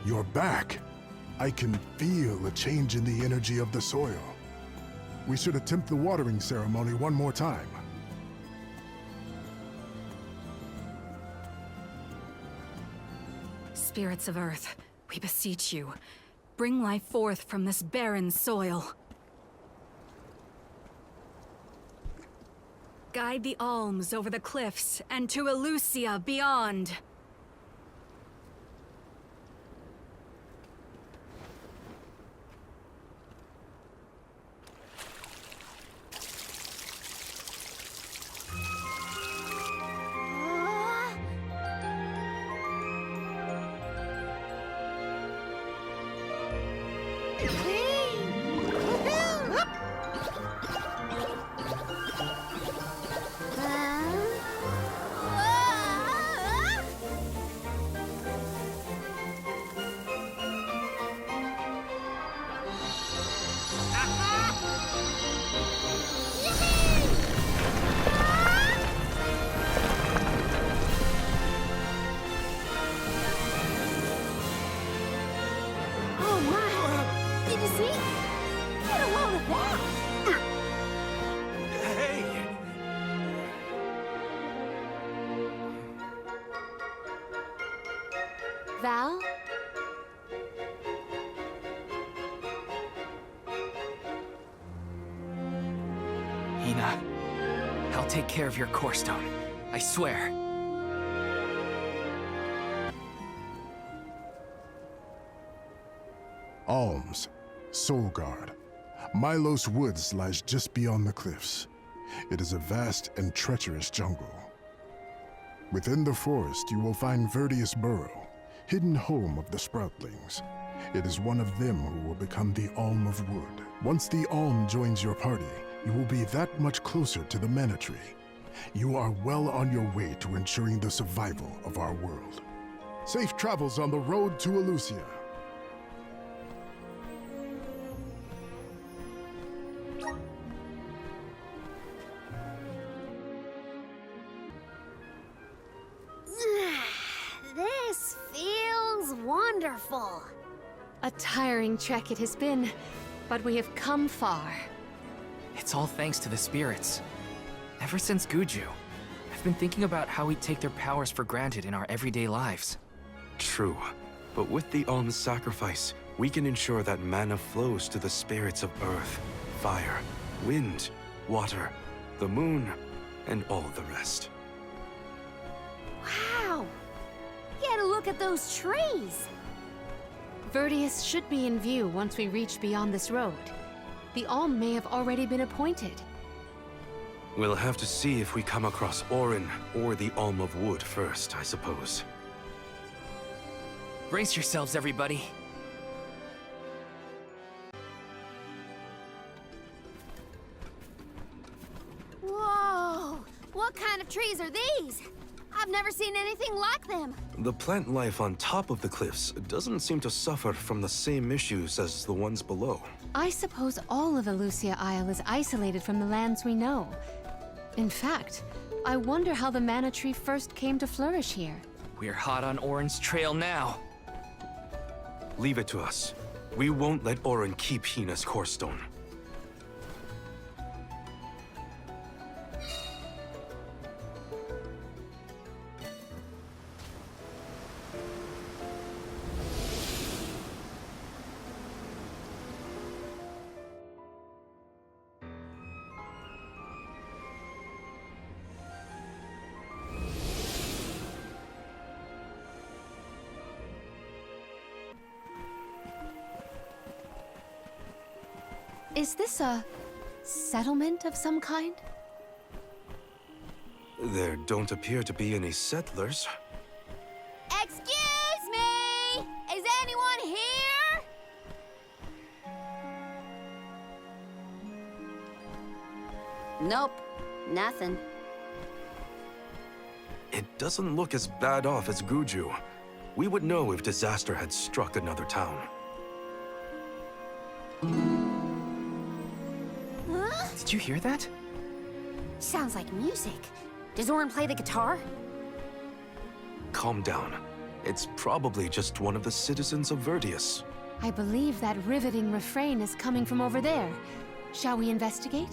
You're back. I can feel a change in the energy of the soil. We should attempt the watering ceremony one more time. Spirits of Earth, we beseech you. Bring life forth from this barren soil. Guide the alms over the cliffs and to Elusia beyond. Val? Hina, I'll take care of your core stone. I swear. Alms, Soulguard. Milos Woods lies just beyond the cliffs. It is a vast and treacherous jungle. Within the forest, you will find Verdius Burrow, hidden home of the Sproutlings. It is one of them who will become the Alm of Wood. Once the Alm joins your party, you will be that much closer to the Mana Tree. You are well on your way to ensuring the survival of our world. Safe travels on the road to Elusia. This feels wonderful. A tiring trek it has been, but we have come far. It's all thanks to the spirits. Ever since Guju, I've been thinking about how we take their powers for granted in our everyday lives. True, but with the alms sacrifice, we can ensure that mana flows to the spirits of earth, fire, wind, water, the moon, and all the rest. Wow! Get a look at those trees! Verdius should be in view once we reach beyond this road. The Alm may have already been appointed. We'll have to see if we come across Orin or the Alm of Wood first, I suppose. Brace yourselves, everybody. Whoa! What kind of trees are these? I've never seen anything like them. The plant life on top of the cliffs doesn't seem to suffer from the same issues as the ones below. I suppose all of Elusia Isle is isolated from the lands we know. In fact, I wonder how the Mana Tree first came to flourish here. We're hot on Orin's trail now. Leave it to us. We won't let Orin keep Hina's core stone. Is this a settlement of some kind? There don't appear to be any settlers. Excuse me! Is anyone here? Nope, nothing. It doesn't look as bad off as Guju. We would know if disaster had struck another town. Huh? Did you hear that? Sounds like music. Does Orin play the guitar? Calm down. It's probably just one of the citizens of Verdius. I believe that riveting refrain is coming from over there. Shall we investigate?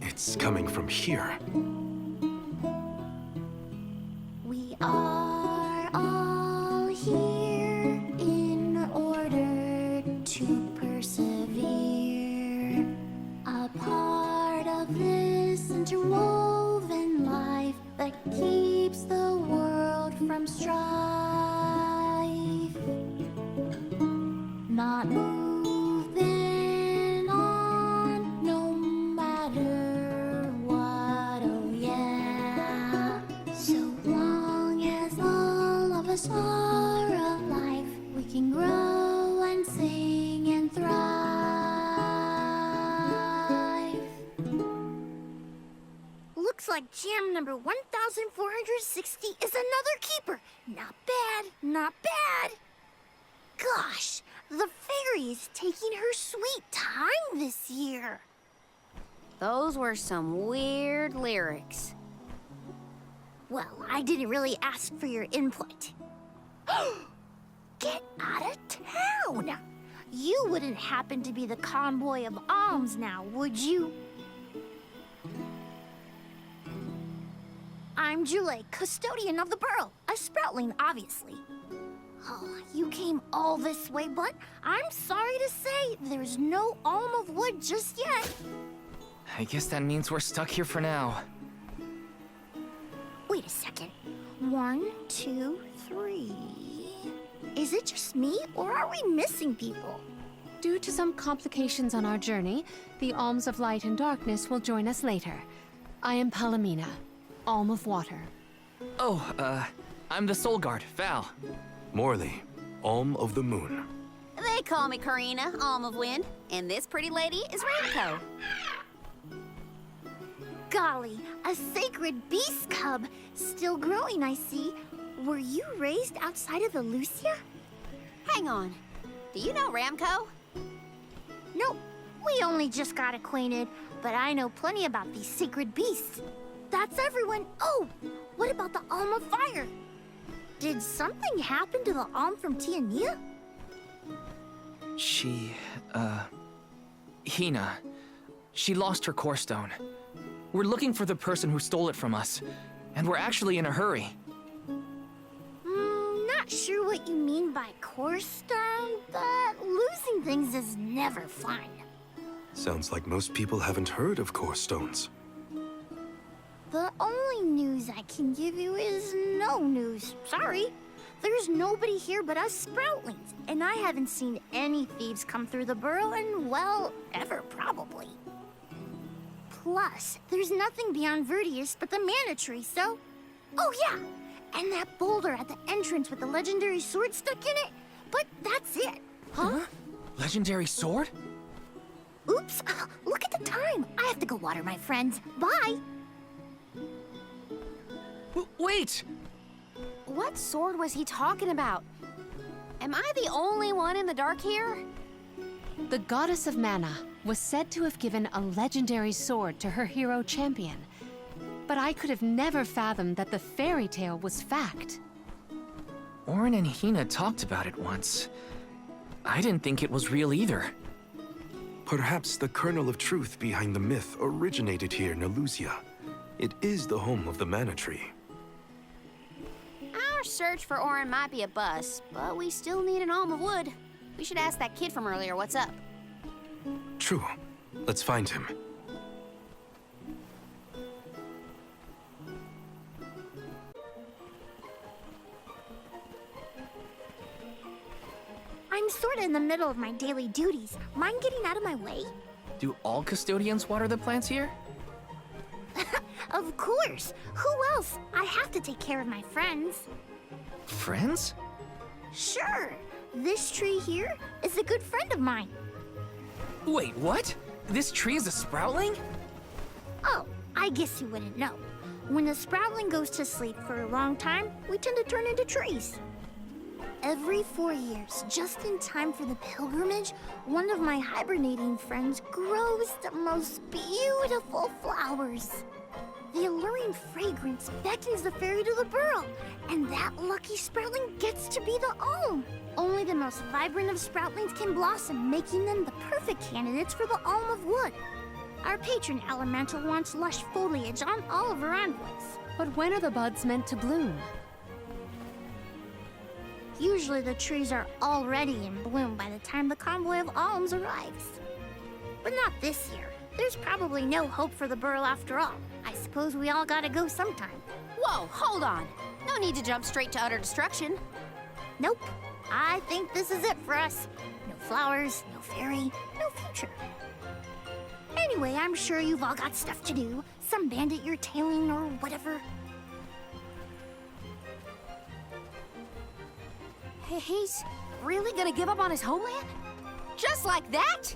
It's coming from here. We are all here in order to persevere. A part of this interwoven life that keeps the world from strife. Not moving on, no matter what, oh yeah. So long as all of us are alive, we can grow and sing and thrive. Looks like jam number 1460 is another keeper. Not bad, not bad. Gosh, the fairy is taking her sweet time this year. Those were some weird lyrics. Well, I didn't really ask for your input. Get out of town! You wouldn't happen to be the convoy of alms now, would you? I'm Jule, custodian of the burrow. A sproutling, obviously. Oh, you came all this way, but I'm sorry to say there's no alm of wood just yet. I guess that means we're stuck here for now. Wait a second. 1, 2, 3. Is it just me, or are we missing people? Due to some complications on our journey, the Alms of Light and Darkness will join us later. I am Palomina, Alm of Water. Oh, I'm the Soul Guard, Val. Morley, Alm of the Moon. They call me Karina, Alm of Wind, and this pretty lady is Ramco. Golly, a sacred beast cub. Still growing, I see. Were you raised outside of Elusia? Hang on. Do you know Ramco? Nope, we only just got acquainted, but I know plenty about these sacred beasts. That's everyone. Oh, what about the Alm of Fire? Did something happen to the Alm from Tiania? She, Hina. She lost her core stone. We're looking for the person who stole it from us, and we're actually in a hurry. Not sure what you mean by core stone, but losing things is never fun. Sounds like most people haven't heard of core stones. The only news I can give you is no news. Sorry. There's nobody here but us Sproutlings, and I haven't seen any thieves come through the burrow in, well, ever probably. Plus, there's nothing beyond Verdius but the Mana Tree, so... Oh yeah! And that boulder at the entrance with the legendary sword stuck in it. But that's it. Huh? Legendary sword? Oops! Look at the time! I have to go water my friends. Bye! Wait! What sword was he talking about? Am I the only one in the dark here? The Goddess of Mana was said to have given a legendary sword to her hero champion. But I could have never fathomed that the fairy tale was fact. Orin and Hina talked about it once. I didn't think it was real either. Perhaps the kernel of truth behind the myth originated here in Elusia. It is the home of the Mana Tree. Our search for Orin might be a bust, but we still need an alm of wood. We should ask that kid from earlier what's up. True. Let's find him. I'm sorta in the middle of my daily duties. Mind getting out of my way? Do all custodians water the plants here? Of course. Who else? I have to take care of my friends. Friends? Sure. This tree here is a good friend of mine. Wait, what? This tree is a sproutling? Oh, I guess you wouldn't know. When a sproutling goes to sleep for a long time, we tend to turn into trees. every 4 years, just in time for the pilgrimage, one of my hibernating friends grows the most beautiful flowers. The alluring fragrance beckons the fairy to the burrow, and that lucky sproutling gets to be the Alm. Only the most vibrant of sproutlings can blossom, making them the perfect candidates for the Alm of Wood. Our patron elemental wants lush foliage on all of her envoys. But when are the buds meant to bloom? Usually the trees are already in bloom by the time the convoy of alms arrives. But not this year. There's probably no hope for the burrow after all. I suppose we all gotta go sometime. Whoa, hold on. No need to jump straight to utter destruction. Nope. I think this is it for us. No flowers, no fairy, no future. Anyway, I'm sure you've all got stuff to do. Some bandit you're tailing or whatever. He's really gonna give up on his homeland? Just like that?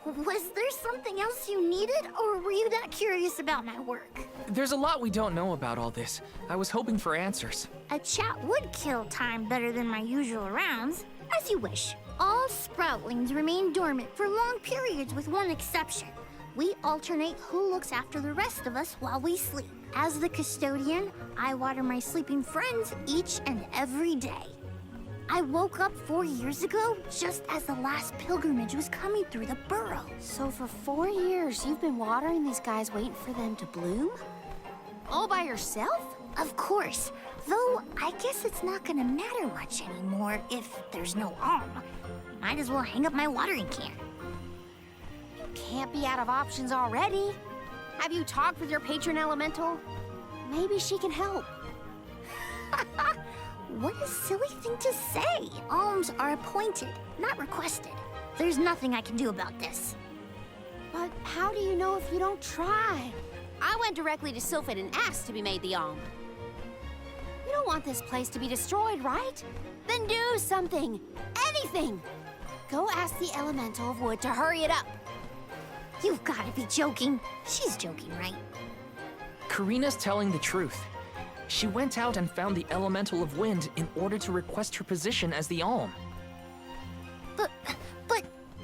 Was there something else you needed, or were you that curious about my work? There's a lot we don't know about all this. I was hoping for answers. A chat would kill time better than my usual rounds. As you wish. All sproutlings remain dormant for long periods with one exception. We alternate who looks after the rest of us while we sleep. As the custodian, I water my sleeping friends each and every day. I woke up 4 years ago, just as the last pilgrimage was coming through the burrow. So for 4 years, you've been watering these guys waiting for them to bloom? All by yourself? Of course, though I guess it's not gonna matter much anymore if there's no alm. Might as well hang up my watering can. Can't be out of options already. Have you talked with your patron elemental? Maybe she can help. What a silly thing to say. Alms are appointed, not requested. There's nothing I can do about this. But how do you know if you don't try? I went directly to Sylphid and asked to be made the Alm. You don't want this place to be destroyed, right? Then do something. Anything. Go ask the Elemental of Wood to hurry it up. You've got to be joking. She's joking, right? Karina's telling the truth. She went out and found the Elemental of Wind in order to request her position as the Alm. But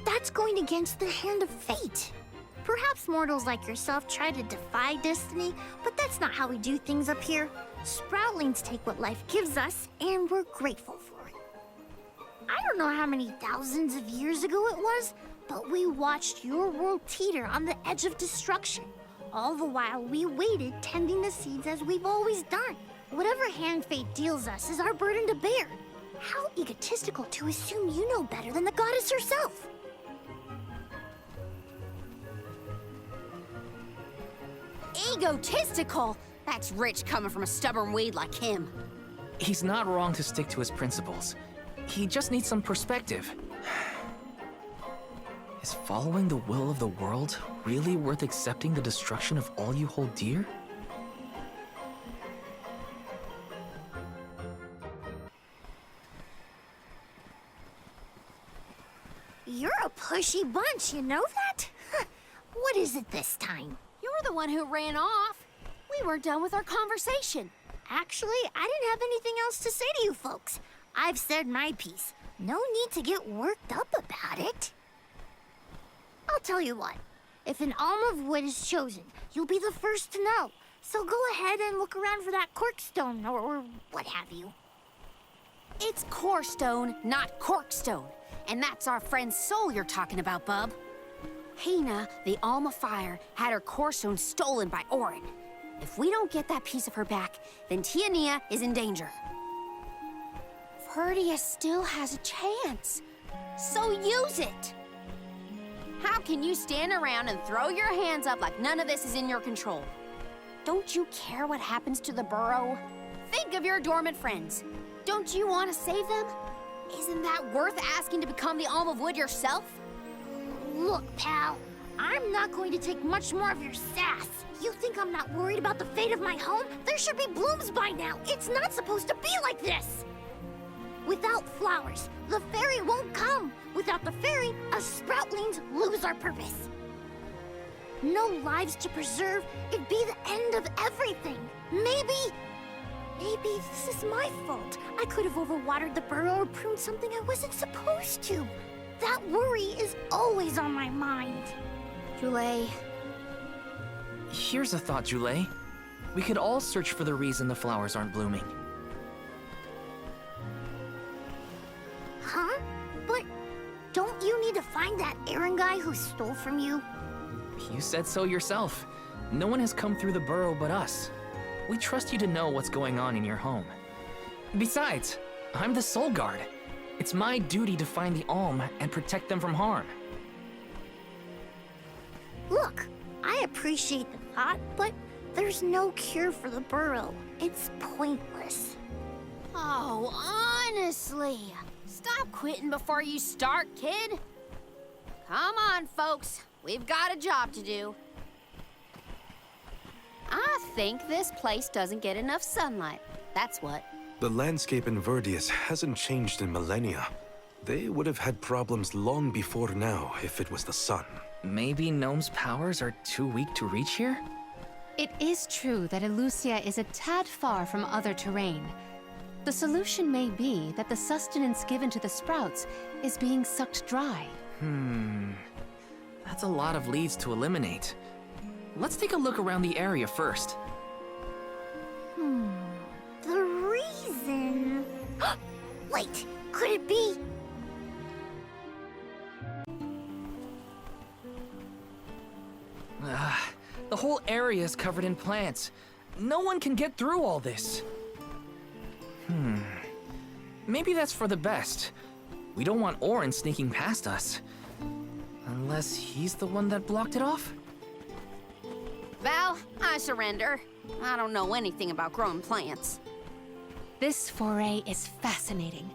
that's going against the hand of fate. Perhaps mortals like yourself try to defy destiny, but that's not how we do things up here. Sproutlings take what life gives us, and we're grateful for it. I don't know how many thousands of years ago it was, but we watched your world teeter on the edge of destruction. All the while, we waited, tending the seeds as we've always done. Whatever hand fate deals us is our burden to bear. How egotistical to assume you know better than the goddess herself. Egotistical? That's rich coming from a stubborn weed like him. He's not wrong to stick to his principles. He just needs some perspective. Is following the will of the world really worth accepting the destruction of all you hold dear? You're a pushy bunch, you know that? What is it this time? You're the one who ran off. We weren't done with our conversation. Actually, I didn't have anything else to say to you folks. I've said my piece. No need to get worked up about it. I'll tell you what. If an Alm of Wood is chosen, you'll be the first to know. So go ahead and look around for that corkstone or what have you. It's Corestone, not Corkstone. And that's our friend Soul you're talking about, bub. Hina, the Alm of Fire, had her Corestone stolen by Orin. If we don't get that piece of her back, then Tiania is in danger. Verdia still has a chance. So use it! How can you stand around and throw your hands up like none of this is in your control? Don't you care what happens to the burrow? Think of your dormant friends. Don't you want to save them? Isn't that worth asking to become the Alm of Wood yourself? Look, pal, I'm not going to take much more of your sass. You think I'm not worried about the fate of my home? There should be blooms by now. It's not supposed to be like this. Without flowers, the fairy won't come. Without the fairy, us sproutlings lose our purpose. no lives to preserve, it'd be the end of everything. Maybe this is my fault. I could have overwatered the burrow or pruned something I wasn't supposed to. That worry is always on my mind. Jule, Here's a thought, Jule. We could all search for the reason the flowers aren't blooming. Huh? But don't you need to find that Aaron guy who stole from you? You said so yourself. No one has come through the burrow but us. We trust you to know what's going on in your home. Besides, I'm the Soul Guard. It's my duty to find the Alm and protect them from harm. Look, I appreciate the thought, but there's no cure for the burrow. It's pointless. oh, honestly. Stop quitting before you start, kid. Come on, folks. We've got a job to do. I think this place doesn't get enough sunlight. That's what. The landscape in Verdius hasn't changed in millennia. They would have had problems long before now if it was the sun. Maybe Gnome's powers are too weak to reach here? It is true that Elusia is a tad far from other terrain. The solution may be that the sustenance given to the sprouts is being sucked dry. That's a lot of leads to eliminate. Let's take a look around the area first. The reason... Wait, could it be... The whole area is covered in plants. No one can get through all this. Maybe that's for the best. We don't want Orin sneaking past us. Unless he's the one that blocked it off? Val, I surrender. I don't know anything about growing plants. This foray is fascinating.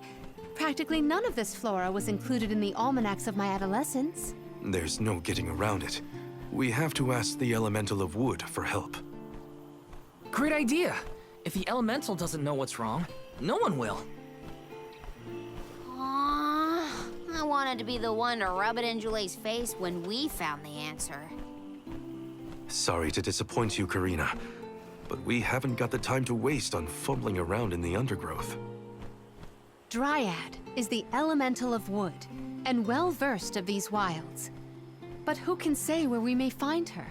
Practically none of this flora was included in the almanacs of my adolescence. There's no getting around it. We have to ask the Elemental of Wood for help. Great idea! If the elemental doesn't know what's wrong, no one will. Aww, I wanted to be the one to rub it in Jule's face when we found the answer. Sorry to disappoint you, Karina, but we haven't got the time to waste on fumbling around in the undergrowth. Dryad is the elemental of wood, and well-versed of these wilds. But who can say where we may find her?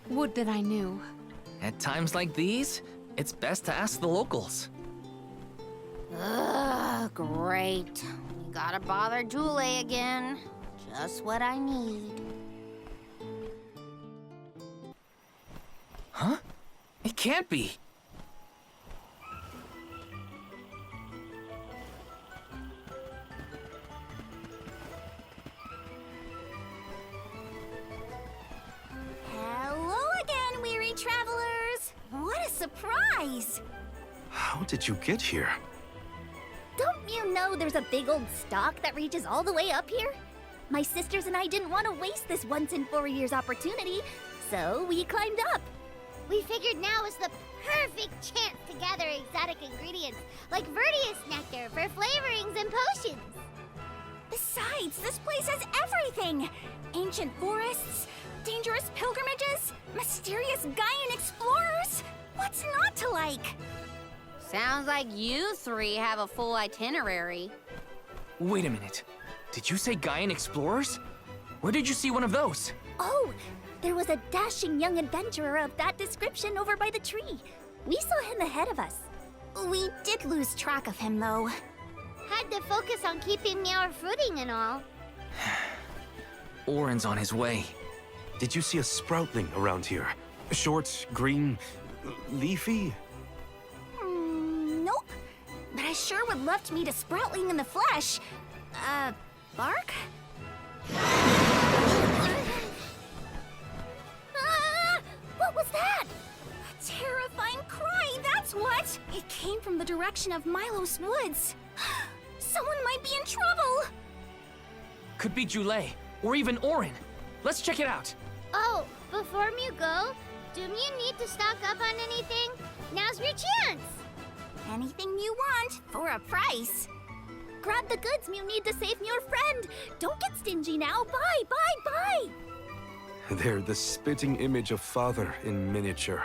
Would that I knew. At times like these, it's best to ask the locals. Ugh, great. We gotta bother Jule again. Just what I need. Huh? It can't be. Hello again, weary travelers! What a surprise! How did you get here? Don't you know there's a big old stalk that reaches all the way up here? My sisters and I didn't want to waste this once in 4 years opportunity, so we climbed up. We figured now was the perfect chance to gather exotic ingredients like Verdius nectar for flavorings and potions. Besides, this place has everything! Ancient forests, dangerous pilgrimages, mysterious Gaian explorers! What's not to like? Sounds like you three have a full itinerary. Wait a minute. Did you say Gaian explorers? Where did you see one of those? Oh, there was a dashing young adventurer of that description over by the tree. We saw him ahead of us. We did lose track of him, though. Had to focus on keeping our footing and all. Orin's on his way. Did you see a sproutling around here? Short, green, leafy? Nope. But I sure would love to meet a sproutling in the flesh. Bark? What was that? A terrifying cry, that's what! It came from the direction of Milos Woods. Someone might be in trouble! Could be Jule, or even Orin. Let's check it out. Oh, before you go, do you need to stock up on anything? Now's your chance! Anything you want, for a price. Grab the goods you need to save your friend. Don't get stingy now. Bye, bye, bye. They're the spitting image of Father in miniature.